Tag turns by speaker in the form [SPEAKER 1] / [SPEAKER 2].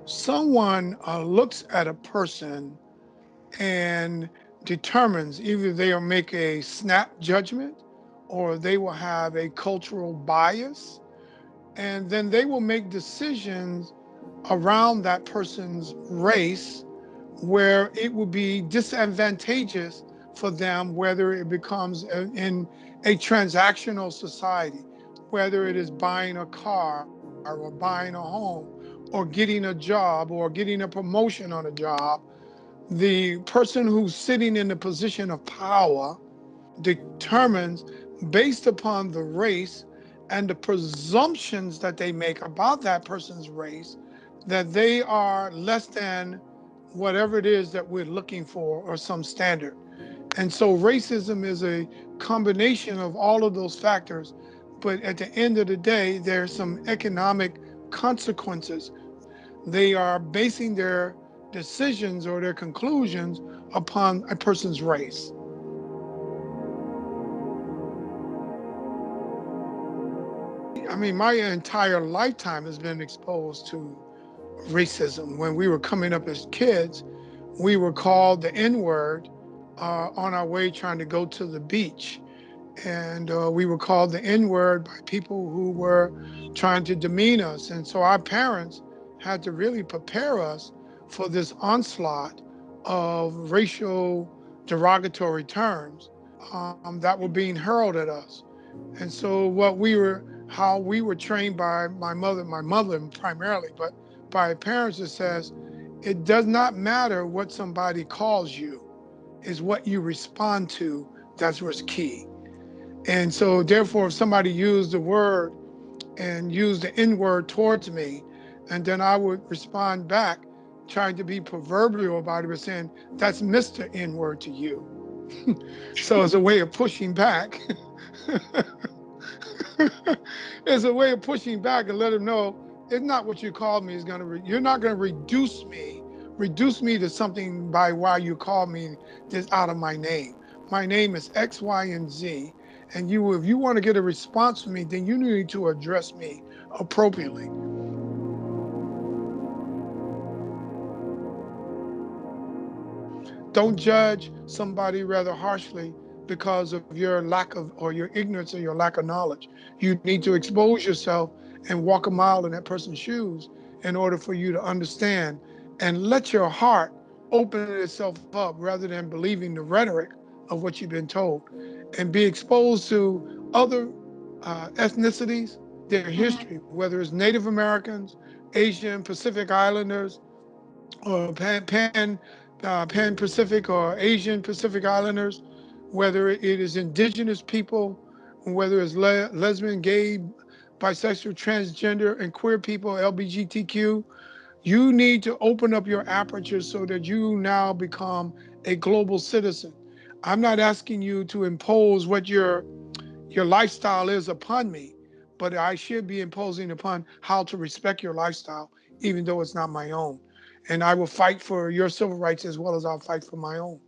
[SPEAKER 1] Someone looks at a person and determines either they'll make a snap judgment or they will have a cultural bias, and then they will make decisions around that person's race where it will be disadvantageous for them, whether it becomes in a transactional society, whether it is buying a car or buying a home or getting a job or getting a promotion on a job. The person who's sitting in the position of power determines, based upon the race and the presumptions that they make about that person's race, that they are less than whatever it is that we're looking for or some standard. And so racism is a combination of all of those factors. But at the end of the day, there's some economic consequences. They are basing their decisions or their conclusions upon a person's race. I mean, my entire lifetime has been exposed to racism. When we were coming up as kids, we were called the N word on our way trying to go to the beach. And we were called the N word by people who were trying to demean us. And so our parents had to really prepare us for this onslaught of racial derogatory terms that were being hurled at us. And so how we were trained by my mother primarily, but by parents, it says, it does not matter what somebody calls you, is what you respond to. That's what's key. And so therefore, if somebody used the word and used the N word towards me, and then I would respond back, trying to be proverbial about it, but saying, that's Mr. N word to you. So as a way of pushing back, it's a way of pushing back and let them know it's not what you called me is going to, you're not going to reduce me to something by why you call me this out of my name. My name is X, Y, and Z. And if you want to get a response from me, then you need to address me appropriately. Don't judge somebody rather harshly because of your lack of, or your ignorance or your lack of knowledge. You need to expose yourself and walk a mile in that person's shoes in order for you to understand, and let your heart open itself up rather than believing the rhetoric of what you've been told, and be exposed to other ethnicities, their history, whether it's Native Americans, Asian, Pacific Islanders, or Pan Pacific or Asian Pacific Islanders, whether it is indigenous people, whether it's lesbian, gay, bisexual, transgender, and queer people, LGBTQ. You need to open up your aperture so that you now become a global citizen. I'm not asking you to impose what your lifestyle is upon me, but I should be imposing upon how to respect your lifestyle, even though it's not my own. And I will fight for your civil rights as well as I'll fight for my own.